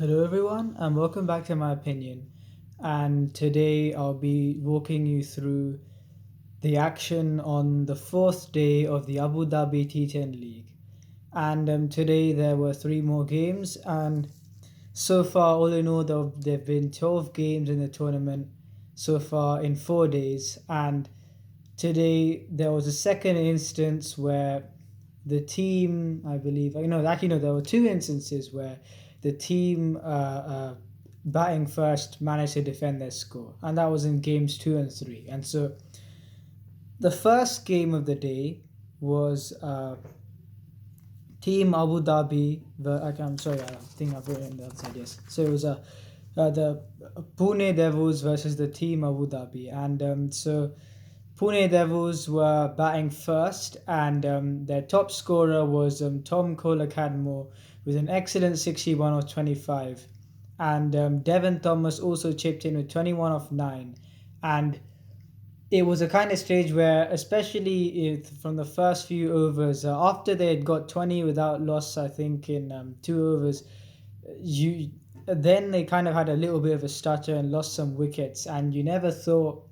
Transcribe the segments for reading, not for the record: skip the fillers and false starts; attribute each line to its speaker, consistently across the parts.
Speaker 1: Hello, everyone, and welcome back to my opinion. And today I'll be walking you through the action on the fourth day of the Abu Dhabi T10 League. And today there were three more games, and so far, all in all, there have been 12 games in the tournament so far in 4 days. And today there was a second instance where the team, I believe, actually, no, there were two instances where the team batting first managed to defend their score, and that was in games two and three. And so the first game of the day was Team Abu Dhabi. I'm sorry, I think I've written it on the other side. Yes, so it was the Pune Devils versus the Team Abu Dhabi, and so Pune Devils were batting first, and their top scorer was Tom Kohler-Cadmore with an excellent 61 of 25. And Devon Thomas also chipped in with 21 of 9. And it was a kind of stage where, especially from the first few overs, after they had got 20 without loss, I think in 2 overs, you then they kind of had a little bit of a stutter and lost some wickets, and you never thought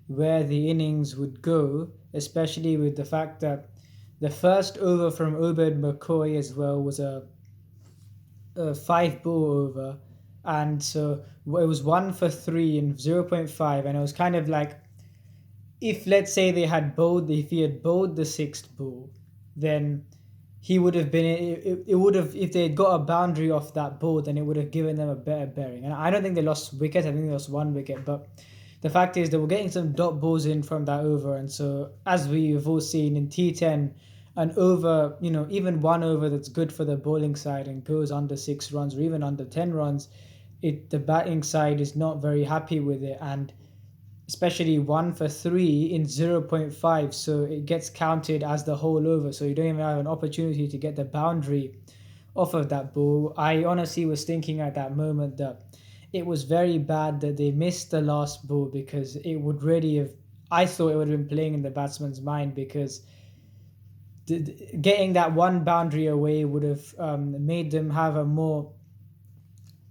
Speaker 1: where the innings would go, especially with the fact that the first over from Obed McCoy as well was a five ball over, and so it was 1 for 3 in 0.5, and it was kind of like, if let's say if he had bowled the sixth ball, then he would have been it would have, if they had got a boundary off that ball, then it would have given them a better bearing. And I don't think they lost wicket. I think they lost one wicket, but the fact is they were getting some dot balls in from that over. And so, as we've all seen in T10, an over, even one over that's good for the bowling side and goes under 6 runs or even under 10 runs, the batting side is not very happy with it. And especially 1 for 3 in 0.5, so it gets counted as the whole over, so you don't even have an opportunity to get the boundary off of that ball. I honestly was thinking at that moment that it was very bad that they missed the last ball, because it would really have, I thought it would have been playing in the batsman's mind, because getting that one boundary away would have made them have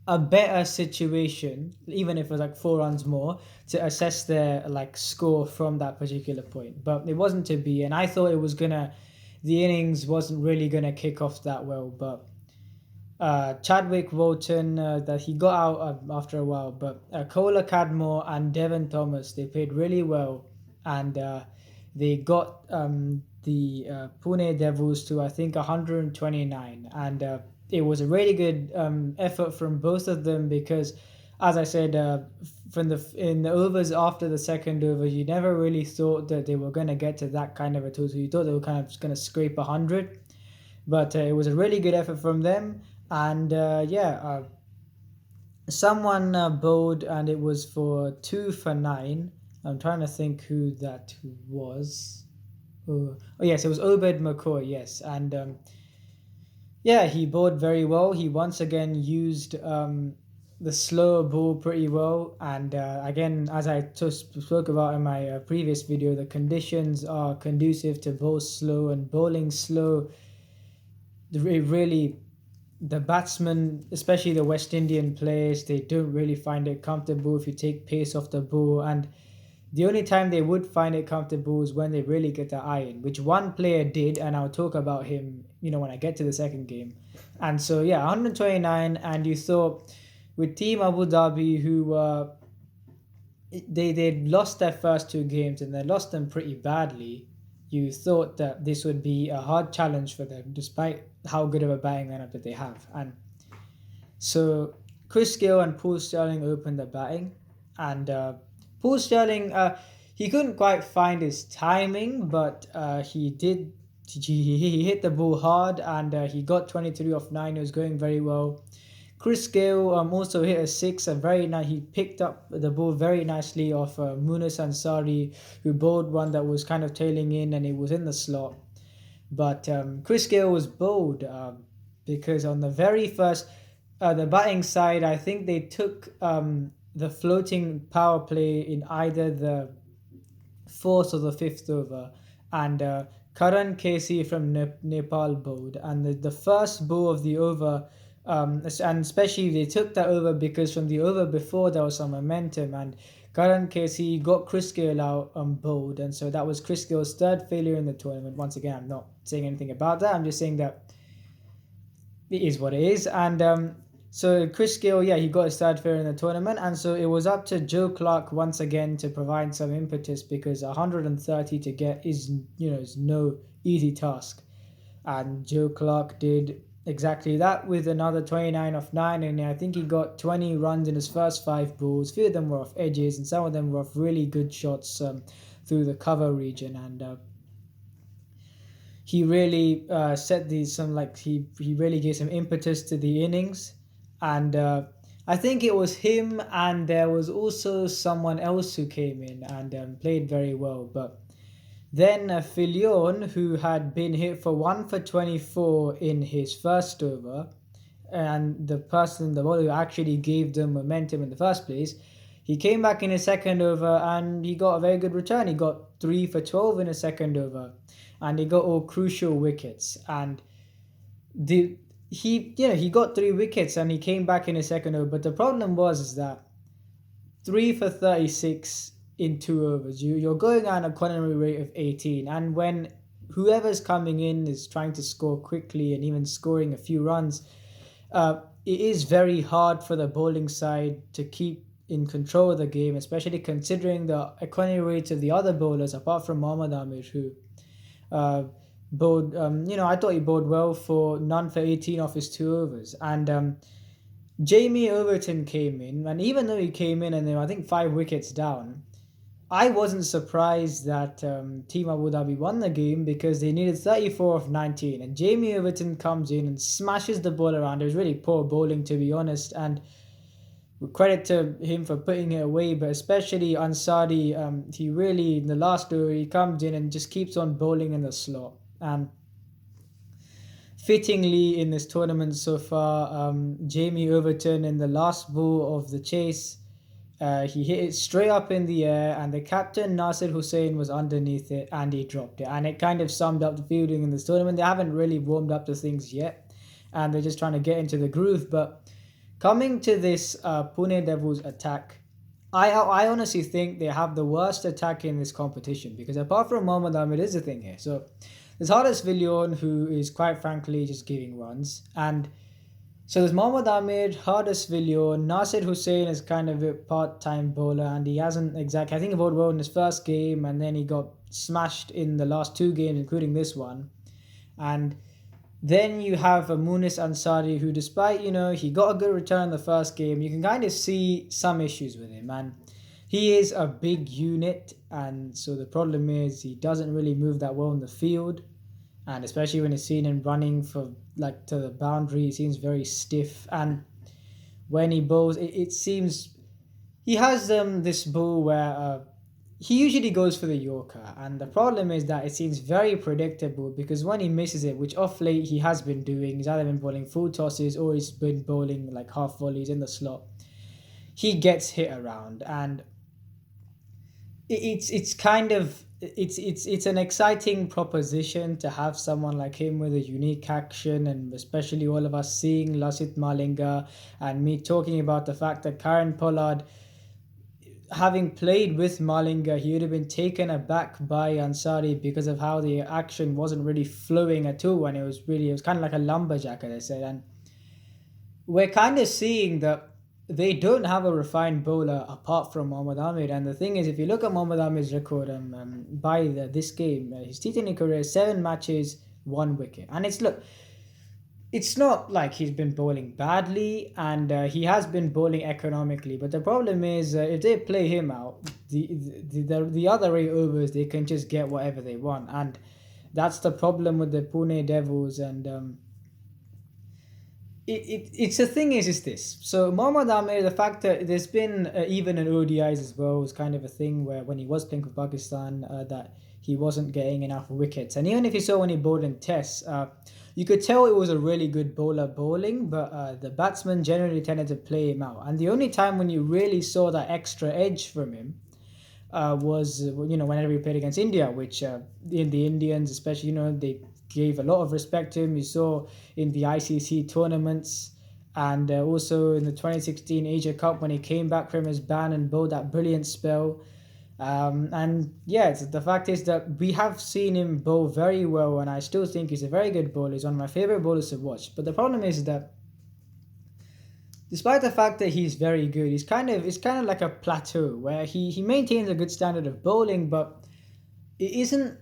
Speaker 1: a better situation, even if it was like 4 runs more, to assess their score from that particular point. But it wasn't to be, and I thought the innings wasn't really gonna kick off that well. But Chadwick Walton, that he got out after a while, but Kohler-Cadmore and Devon Thomas, they played really well, and they got the Pune Devils to, I think, 129, and it was a really good effort from both of them, because, as I said, in the overs after the second over, you never really thought that they were going to get to that kind of a total. You thought they were kind of just going to scrape 100, but it was a really good effort from them. And someone bowled, and it was for 2 for 9. I'm trying to think who that was. Oh yes, it was Obed McCoy. Yes, and yeah, he bowled very well. He once again used the slower ball pretty well. And again, as I just spoke about in my previous video, the conditions are conducive to bowl slow, and bowling slow, the batsmen, especially the West Indian players, they don't really find it comfortable if you take pace off the ball. And the only time they would find it comfortable is when they really get the iron, which one player did, and I'll talk about him, when I get to the second game. And so, yeah, 129, and you thought with Team Abu Dhabi, who they'd lost their first two games, and they lost them pretty badly, you thought that this would be a hard challenge for them, despite how good of a batting lineup that they have. And so Chris Gill and Paul Sterling opened the batting, and Paul Sterling, he couldn't quite find his timing, but he did. He hit the ball hard, and he got 23 off 9. It was going very well. Chris Gill also hit a 6, a very nice. He picked up the ball very nicely off Munis Ansari, who bowled one that was kind of tailing in, and it was in the slot. But Chris Gill was bowled because on the very first, the batting side, I think they took the floating power play in either the fourth or the fifth over, and Karan Casey from Nepal bowled, and the first ball of the over, And especially they took that over because from the over before there was some momentum, and current case he got Chris Gayle out bowled, and so that was Chris Gayle's third failure in the tournament. Once again, I'm not saying anything about that. I'm just saying that it is what it is. And so Chris Gayle, yeah, he got his third failure in the tournament, and so it was up to Joe Clark once again to provide some impetus because 130 to get is no easy task, and Joe Clark did exactly that with another 29 off 9, and I think he got 20 runs in his first 5 balls. Few of them were off edges and some of them were off really good shots through the cover region, and he really set these some like he really gave some impetus to the innings. And I think it was him, and there was also someone else who came in and played very well. But then Filion, who had been hit for 1 for 24 in his first over, and the bowler who actually gave them momentum in the first place, he came back in his second over and he got a very good return. He got 3 for 12 in his second over, and he got all crucial wickets. And he got 3 wickets and he came back in his second over. But the problem was is that 3 for 36 in 2 overs. You're going at an economy rate of 18, and when whoever's coming in is trying to score quickly and even scoring a few runs, it is very hard for the bowling side to keep in control of the game, especially considering the economy rates of the other bowlers, apart from Mohammad Amir, who bowled, I thought he bowled well for none for 18 off his 2 overs. And Jamie Overton came in, and even though he came in and they were, I think, 5 wickets down, I wasn't surprised that Team Abu Dhabi won the game because they needed 34 of 19. And Jamie Overton comes in and smashes the ball around. It was really poor bowling, to be honest. And credit to him for putting it away. But especially Ansari, he really, in the last over, he comes in and just keeps on bowling in the slot. And fittingly in this tournament so far, Jamie Overton in the last ball of the chase, he hit it straight up in the air, and the captain Nasir Hussain was underneath it and he dropped it. And it kind of summed up the fielding in this tournament. They haven't really warmed up to things yet, and they're just trying to get into the groove. But coming to this Pune Devils attack, I honestly think they have the worst attack in this competition, because apart from Mohammad Ahmed is the thing here. So there's Hardest Villion, who is quite frankly just giving runs, and so there's Mohammad Amir, Hardest Villion, Nasir Hussain is kind of a part-time bowler, and he hasn't exactly, I think he bowled well in his first game, and then he got smashed in the last 2 games, including this one. And then you have Munis Ansari, who despite, he got a good return in the first game, you can kind of see some issues with him, and he is a big unit, and so the problem is he doesn't really move that well in the field. And especially when he's seen him running for to the boundary, he seems very stiff. And when he bowls, it seems he has this ball where he usually goes for the Yorker. And the problem is that it seems very predictable, because when he misses it, which off late he has been doing, he's either been bowling full tosses or he's been bowling like half volleys in the slot, he gets hit around. And it's kind of it's an exciting proposition to have someone like him with a unique action, and especially all of us seeing Lasith Malinga and me talking about the fact that Karen Pollard, having played with Malinga, he would have been taken aback by Ansari because of how the action wasn't really flowing at all, and it was kind of like a lumberjack, as I said. And we're kind of seeing that they don't have a refined bowler apart from Mohammad Amir. And the thing is, if you look at Mohammad Amir's record by this game, his T10 career, 7 matches, 1 wicket. And it's not like he's been bowling badly, and he has been bowling economically. But the problem is, if they play him out, the other 8 overs, they can just get whatever they want. And that's the problem with the Pune Devils. And it's the thing is this. So Mohammad Amir, the fact that there's been even in ODIs as well, was kind of a thing where when he was playing for Pakistan, that he wasn't getting enough wickets. And even if you saw when he bowled in tests, you could tell it was a really good bowler bowling, but the batsmen generally tended to play him out. And the only time when you really saw that extra edge from him was whenever he played against India, which in the Indians especially, they gave a lot of respect to him. You saw in the ICC tournaments, and also in the 2016 Asia Cup when he came back from his ban and bowled that brilliant spell. And yeah, the fact is that we have seen him bowl very well, and I still think he's a very good bowler. He's one of my favorite bowlers to watch. But the problem is that despite the fact that he's very good, it's kind of like a plateau where he maintains a good standard of bowling, but it isn't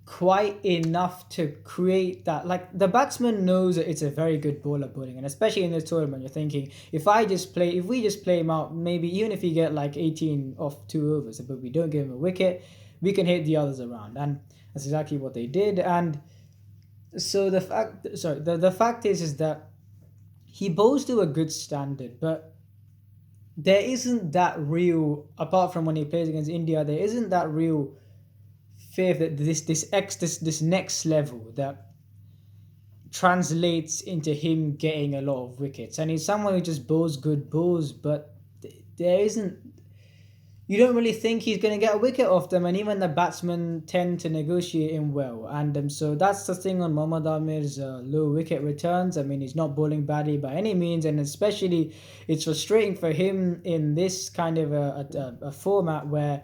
Speaker 1: quite enough to create that. Like the batsman knows that it's a very good bowler bowling, and especially in this tournament, you're thinking if we just play him out, maybe even if he get like 18 off 2 overs, but we don't give him a wicket, we can hit the others around, and that's exactly what they did. And so the fact is that he bowls to a good standard, but there isn't that real, apart from when he plays against India, there isn't that real faith that this next level that translates into him getting a lot of wickets. And he's someone who just bowls good balls, but there isn't. You don't really think he's going to get a wicket off them, and even the batsmen tend to negotiate him well. And so that's the thing on Mohammad Amir's low wicket returns. I mean, he's not bowling badly by any means, and especially it's frustrating for him in this kind of a format where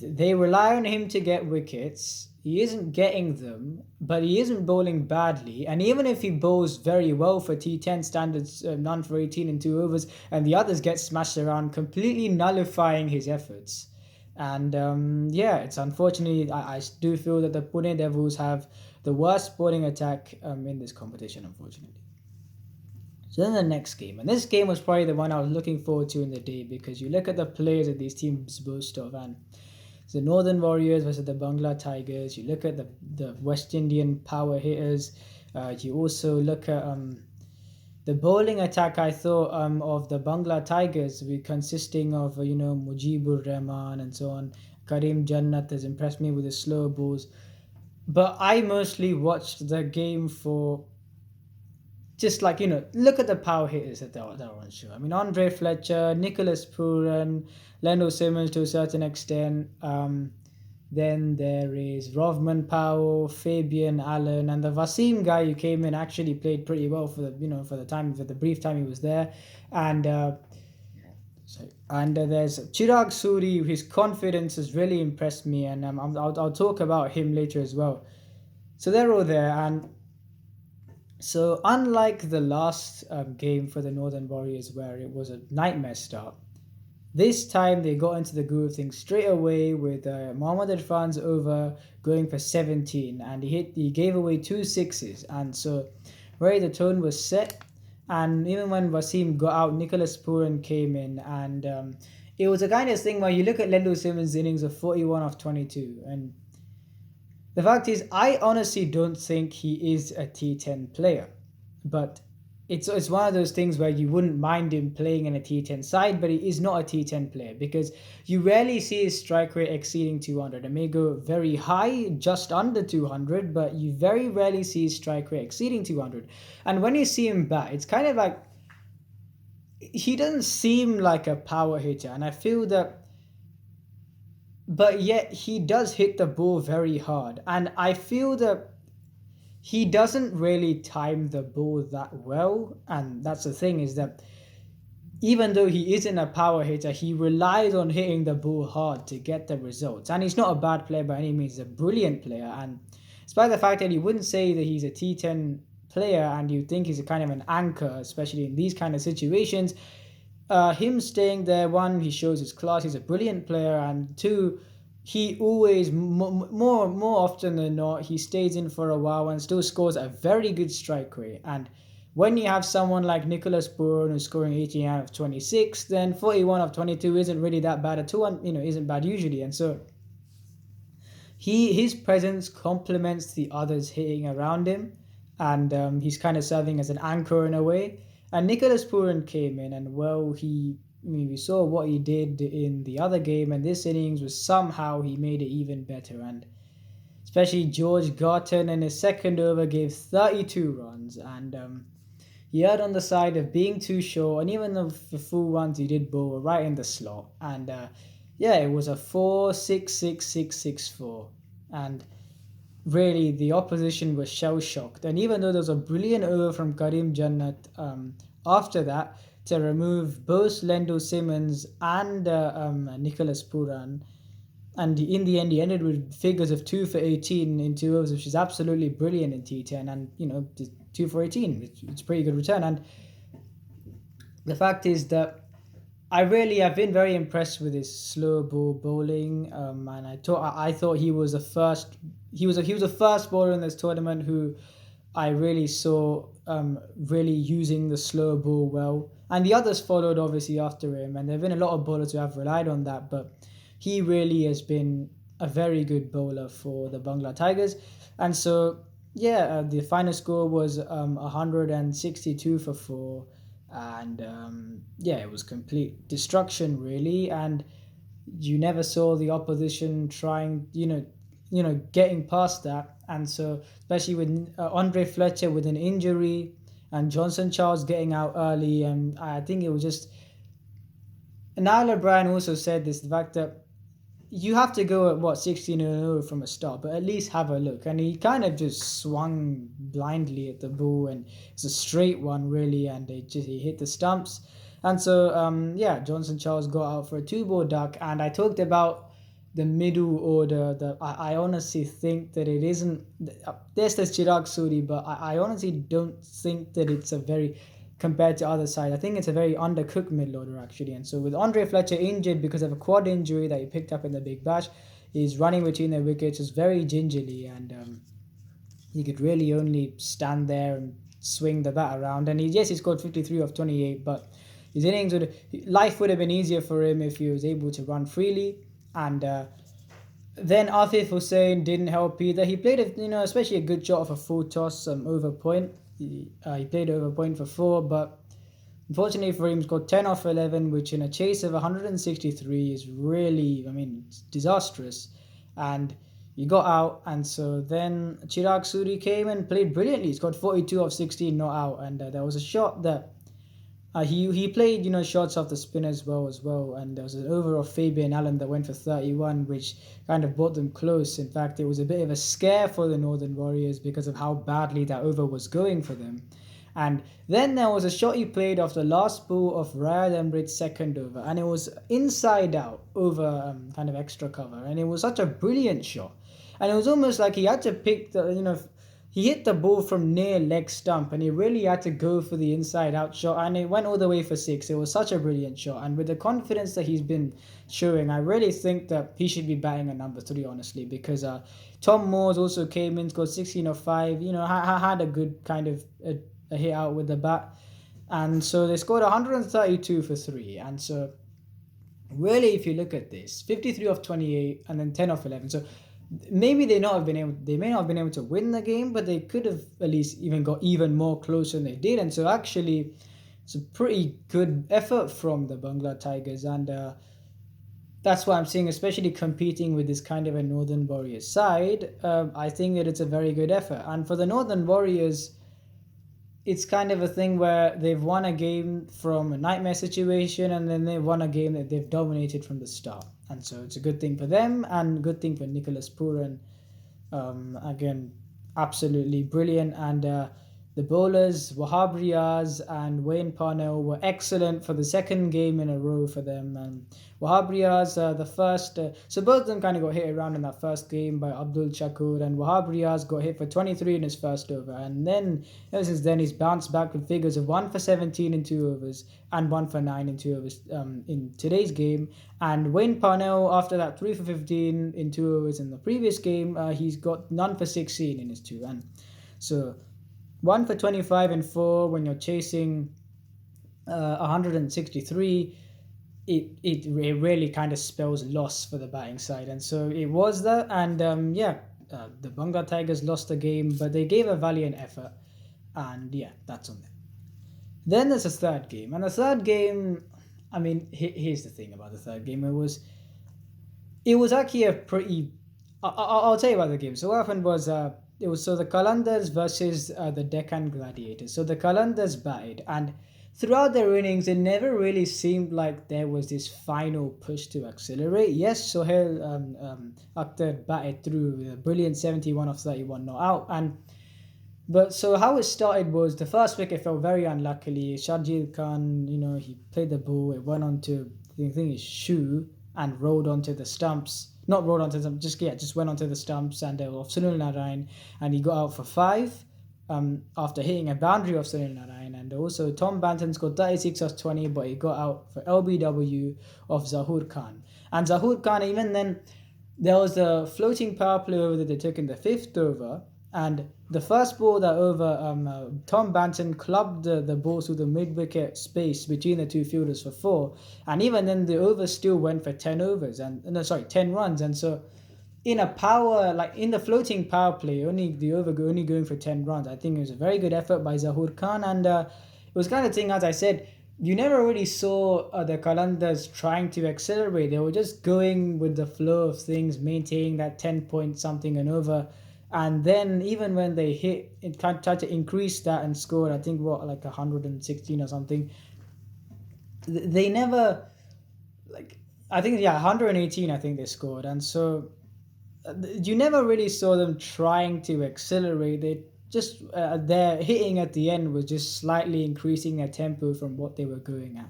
Speaker 1: they rely on him to get wickets. He isn't getting them, but he isn't bowling badly. And even if he bowls very well for T10 standards, none for 18 in 2 overs, and the others get smashed around, completely nullifying his efforts. And yeah, it's unfortunately, I do feel that the Pune Devils have the worst bowling attack in this competition, unfortunately. So then the next game, and this game was probably the one I was looking forward to in the day, because you look at the players that these teams boast of, and the Northern Warriors versus the Bangla Tigers. You look at the West Indian power hitters. You also look at the bowling attack. I thought of the Bangla Tigers, consisting of Mujibur Rahman and so on. Karim Jannat has impressed me with his slow balls, but I mostly watched the game for just like look at the power hitters that are on show. I mean, Andre Fletcher, Nicholas Pooran, Lendo Simmons to a certain extent. Then there is Rovman Powell, Fabian Allen, and the Wasim guy who came in actually played pretty well for the brief time he was there. And there's Chirag Suri. His confidence has really impressed me, and I'll talk about him later as well. So they're all there, and so unlike the last game for the Northern Warriors where it was a nightmare start, this time they got into the groove of things straight away with Mohammad Irfan's over going for 17, and he gave away 2 sixes, and so really the tone was set. And even when Wasim got out, Nicholas Pooran came in, and it was a kind of thing where you look at Lendo Simmons' innings of 41 off 22, and the fact is, I honestly don't think he is a T10 player, but it's one of those things where you wouldn't mind him playing in a T10 side, but he is not a T10 player because you rarely see his strike rate exceeding 200. It may go very high, just under 200, but you very rarely see his strike rate exceeding 200. And when you see him bat, it's kind of like he doesn't seem like a power hitter, and I feel that. But yet he does hit the ball very hard, and I feel that he doesn't really time the ball that well. And that's the thing, is that even though he isn't a power hitter, he relies on hitting the ball hard to get the results. And he's not a bad player by any means, he's a brilliant player. And despite the fact that you wouldn't say that he's a T10 player and you think he's a kind of an anchor, especially in these kind of situations, him staying there, one, he shows his class, he's a brilliant player, and two, he always, more often than not, he stays in for a while and still scores a very good strike rate. And when you have someone like Nicholas Pooran who's scoring 18 out of 26, then 41 of 22 isn't really that bad at all, isn't bad usually. And so his presence complements the others hitting around him, and he's kind of serving as an anchor in a way. And Nicholas Pooran came in, and we saw what he did in the other game, and this innings was somehow he made it even better. And especially George Garton in his second over gave 32 runs, and he erred on the side of being too short, and even the full ones he did bowl were right in the slot. And it was a 4-6-6-6-6-4, and really the opposition was shell-shocked. And even though there was a brilliant over from Karim Jannat after that to remove both Lendo Simmons and Nicholas Puran. And in the end, he ended with figures of 2 for 18 in 2 overs, which is absolutely brilliant in T10. And, 2 for 18, it's a pretty good return. And the fact is that I've been very impressed with his slow ball bowling, and I thought he was the first bowler in this tournament who I really saw really using the slow ball well, and the others followed obviously after him, and there've been a lot of bowlers who have relied on that, but he really has been a very good bowler for the Bangla Tigers, and so yeah, the final score was 162 for four, and yeah, it was complete destruction really, and you never saw the opposition trying, getting past that, and so especially with Andre Fletcher with an injury and Johnson Charles getting out early, and I think it was just. Niall O'Brien also said this, the fact that you have to go at 16-0 from a start, but at least have a look. And he kind of just swung blindly at the ball, and it's a straight one really, and he hit the stumps. And so yeah, Johnson Charles got out for a 2-ball duck, and I talked about the middle order that I honestly think that it isn't. There's Chirag Suri, but I honestly don't think that it's a very compared to other side. I think it's a very undercooked middle order actually. And so with Andre Fletcher injured because of a quad injury that he picked up in the Big Bash, he's running between the wickets just very gingerly, and he could really only stand there and swing the bat around. And he scored 53 off 28, but his innings life would have been easier for him if he was able to run freely. And then Afif Hussain didn't help either. He played especially a good shot of a full toss over point. He played over point for 4, but unfortunately for him, he scored 10 off 11, which in a chase of 163 is really, it's disastrous. And he got out, and so then Chirag Suri came and played brilliantly. He scored 42 off 16, not out, and there was a shot that he played, shots off the spin as well, and there was an over of Fabian Allen that went for 31, which kind of brought them close. In fact, it was a bit of a scare for the Northern Warriors because of how badly that over was going for them. And then there was a shot he played off the last ball of Rayad Emirates' second over, and it was inside out over kind of extra cover, and it was such a brilliant shot. And it was almost like he had to pick he hit the ball from near leg stump, and he really had to go for the inside out shot, and it went all the way for 6. It was such a brilliant shot, and with the confidence that he's been showing, I really think that he should be batting at number 3, honestly, because Tom Moores also came in, scored 16 of 5, had a good kind of a hit out with the bat, and so they scored 132 for 3, and so really if you look at this, 53 of 28 and then 10 of 11, so maybe they may not have been able to win the game, but they could have at least even got even more close than they did. And so actually it's a pretty good effort from the Bangla Tigers, and that's why I'm saying, especially competing with this kind of a Northern Warriors side, I think that it's a very good effort. And for the Northern Warriors, it's kind of a thing where they've won a game from a nightmare situation, and then they've won a game that they've dominated from the start. And so it's a good thing for them, and good thing for Nicholas Puran. Again, absolutely brilliant. And the bowlers, Wahab Riaz and Wayne Parnell, were excellent for the second game in a row for them. And Wahab Riaz, the first, so both of them kind of got hit around in that first game by Abdul Shakur, and Wahab Riaz got hit for 23 in his first over. And then, ever since then, he's bounced back with figures of 1 for 17 in 2 overs and 1 for 9 in 2 overs in today's game. And Wayne Parnell, after that 3 for 15 in 2 overs in the previous game, he's got none for 16 in his 2. And so 1 for 25 and 4 when you're chasing 163, it really kind of spells loss for the batting side. And so it was that, and the Bangla Tigers lost the game, but they gave a valiant effort, and yeah, that's on them. Then there's a third game, and the third game, here's the thing about the third game, it was actually a pretty, I'll tell you about the game. So what happened was, it was the Qalandars versus the Deccan Gladiators. So the Qalandars batted, and throughout their innings, it never really seemed like there was this final push to accelerate. Yes, Sohail Akhtar batted through with a brilliant 71 of 31 not out, and But so how it started was the first wicket fell very unluckily. Shajid Khan, he played the ball. It went onto the thing his shoe and rolled onto the stumps. Not rolled onto them, just went onto the stumps and off Sunil Narayan, and he got out for five. After hitting a boundary of Sunil Narayan, and also Tom Banton scored 36 of 20, but he got out for LBW of Zahoor Khan. And Zahoor Khan, even then, there was a floating power play over that they took in the fifth over, and the first ball that over, Tom Banton clubbed the ball through the mid-wicket space between the two fielders for four, and even then the over still went for 10 runs, and so in a power, like in the floating power play, only going for 10 runs. I think it was a very good effort by Zahoor Khan, and it was kind of thing, as I said, you never really saw the Qalandars trying to accelerate. They were just going with the flow of things, maintaining that 10 point something and over. And then even when they hit, it tried to increase that and scored, I think, like 116 or something. They never, I think, 118, I think they scored. And so you never really saw them trying to accelerate. They just, their hitting at the end was just slightly increasing their tempo from what they were going at.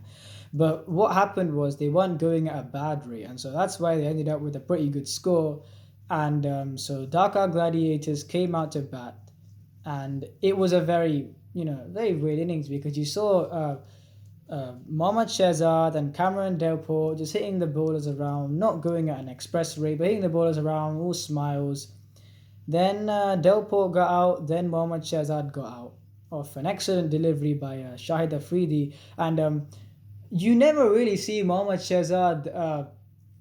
Speaker 1: But what happened was they weren't going at a bad rate. And so that's why they ended up with a pretty good score. And so Dhaka Gladiators came out to bat, and it was a very, very weird innings, because you saw Mohammad Shehzad and Cameron Delport just hitting the bowlers around, not going at an express rate, but hitting the bowlers around, all smiles. Then Delport got out, then Mohammad Shehzad got out of an excellent delivery by Shahid Afridi. And you never really see Mohammad Shehzad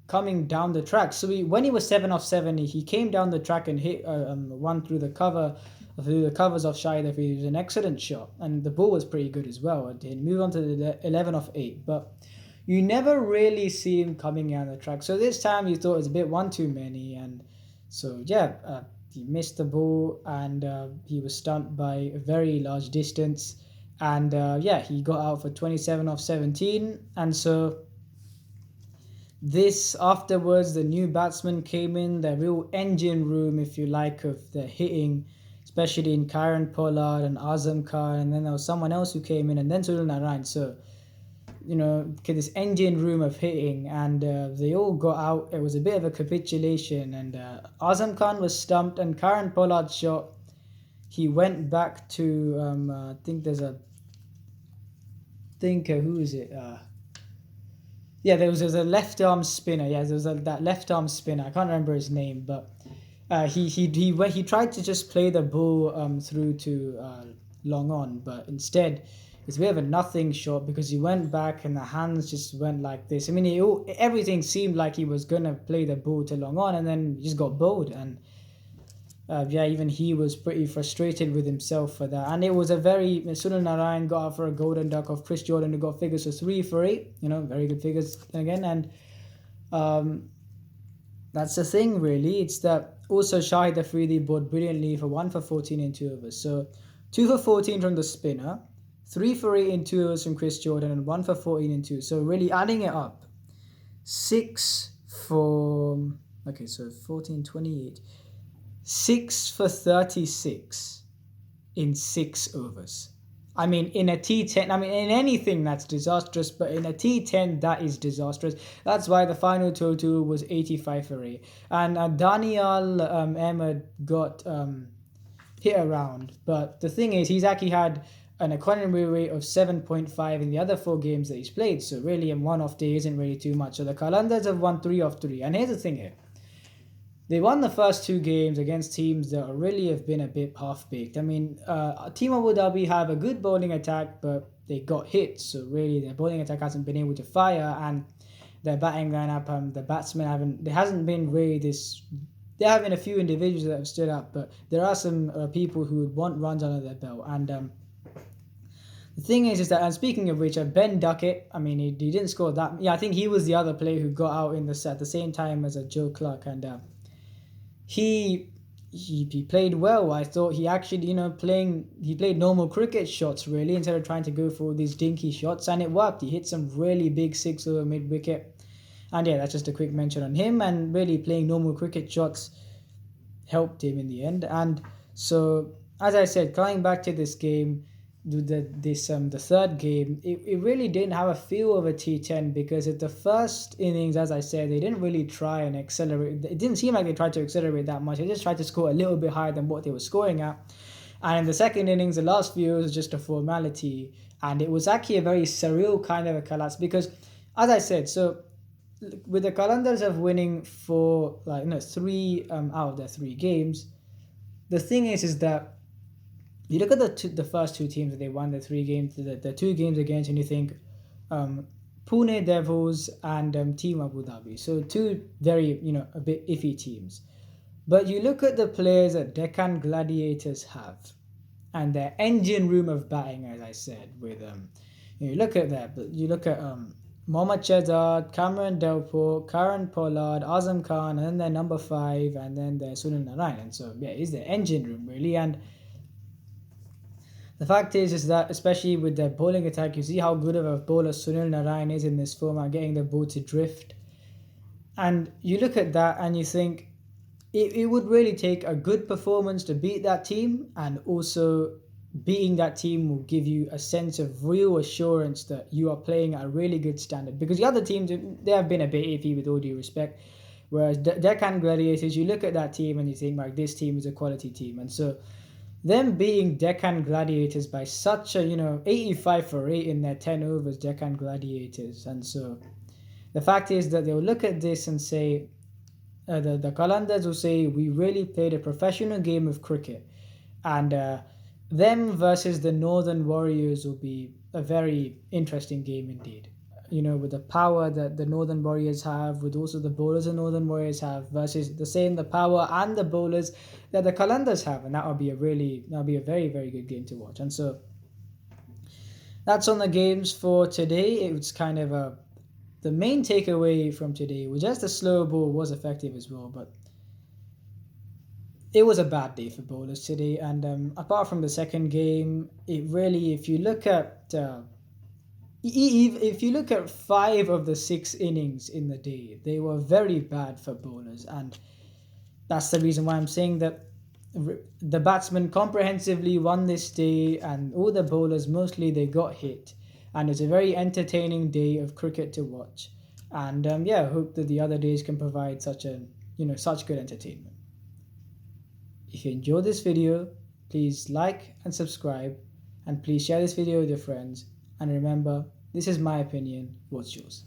Speaker 1: coming down the track. So when he was 7 off 7, he came down the track and hit one through the covers of Shahid Afridi. It was an excellent shot, and the ball was pretty good as well. It did move on to the 11 off 8, but you never really see him coming down the track. So this time you thought it was a bit one too many, and so he missed the ball, and he was stumped by a very large distance, and he got out for 27 off 17, and so this afterwards, the new batsmen came in, the real engine room, if you like, of the hitting, especially in Kieron Pollard and Azam Khan, and then there was someone else who came in, and then Sunil Narayan. So, this engine room of hitting, and they all got out. It was a bit of a capitulation, and Azam Khan was stumped, and Kieron Pollard shot. He went back to, I think there's a, who is it? There was a left arm spinner. Yeah, there was that left arm spinner. I can't remember his name, but he tried to just play the ball through to long on, but instead it's a bit of a nothing shot, because he went back and the hands just went like this. I mean, everything seemed like he was gonna play the ball to long on, and then he just got bowled, and even he was pretty frustrated with himself for that. And it was Sunil Narayan got out for a golden duck of Chris Jordan, who got figures for 3 for 8. Very good figures again. And that's the thing, really. It's that also Shahid Afridi bowled brilliantly for 1 for 14 in 2 overs. So 2 for 14 from the spinner, 3 for 8 in 2 overs from Chris Jordan, and 1 for 14 in 2. So really adding it up, 6 for... Okay, so 14, 28... 6 for 36 in 6 overs. I mean, in a T10, in anything that's disastrous, but in a T10, that is disastrous. That's why the final total was 85 for 8. And Daniel Ahmed got hit around. But the thing is, he's actually had an economy rate of 7.5 in the other 4 games that he's played. So really, in one off day isn't really too much. So the Qalandars have won 3 off 3. And here's the thing here. They won the first 2 games against teams that really have been a bit half-baked. I mean, Team Abu Dhabi have a good bowling attack, but they got hit. So really, their bowling attack hasn't been able to fire, and their batting lineup, the batsmen there hasn't been really this. There have been a few individuals that have stood up, but there are some people who would want runs under their belt. And the thing is that, and speaking of which, Ben Duckett, I mean, he didn't score that. Yeah, I think he was the other player who got out at the same time as Joe Clark, and he played well. I thought he actually, he played normal cricket shots, really, instead of trying to go for all these dinky shots, and it worked. He hit some really big 6 over mid-wicket. And yeah, that's just a quick mention on him, and really playing normal cricket shots helped him in the end. And so as I said, coming back to this game, the third game, it really didn't have a feel of a T10 because at the first innings, as I said, they didn't really try and accelerate. It didn't seem like they tried to accelerate that much. They just tried to score a little bit higher than what they were scoring at. And in the second innings, the last few was just a formality, and it was actually a very surreal kind of a collapse because, as I said, so with the Qalandars of winning for three out of their three games, the thing is that you look at the first two teams that they won the three games, the two games against, and you think Pune Devils and Team Abu Dhabi. So two very a bit iffy teams. But you look at the players that Deccan Gladiators have, and their engine room of batting, as I said, with you look at that, but you look at Mohammad Shehzad, Cameron Delport, Karan Pollard, Azam Khan, and then their number 5, and then their Sunil Narayan. So yeah, it's their engine room really. And the fact is that especially with their bowling attack, you see how good of a bowler Sunil Narayan is in this format, getting the ball to drift. And you look at that and you think it would really take a good performance to beat that team, and also beating that team will give you a sense of real assurance that you are playing at a really good standard, because the other teams, they have been a bit iffy with all due respect, whereas Deccan Gladiators, you look at that team and you think like this team is a quality team. And so them beating Deccan Gladiators by such a 85 for 8 in their 10 overs, Deccan Gladiators. And so the fact is that they'll look at this and say, the Qalandars will say, we really played a professional game of cricket. And them versus the Northern Warriors will be a very interesting game indeed. With the power that the Northern Warriors have, with also the bowlers the Northern Warriors have, versus the power and the bowlers that the Qalandars have. And that'll be a very, very good game to watch. And so that's on the games for today. It was kind of the main takeaway from today was just the slow ball was effective as well, but it was a bad day for bowlers today. And apart from the second game, it really, if you look at 5 of the 6 innings in the day, they were very bad for bowlers, and that's the reason why I'm saying that the batsmen comprehensively won this day, and all the bowlers mostly they got hit. And it's a very entertaining day of cricket to watch. And I hope that the other days can provide such good entertainment. If you enjoyed this video, please like and subscribe, and please share this video with your friends. And remember, this is my opinion. What's yours?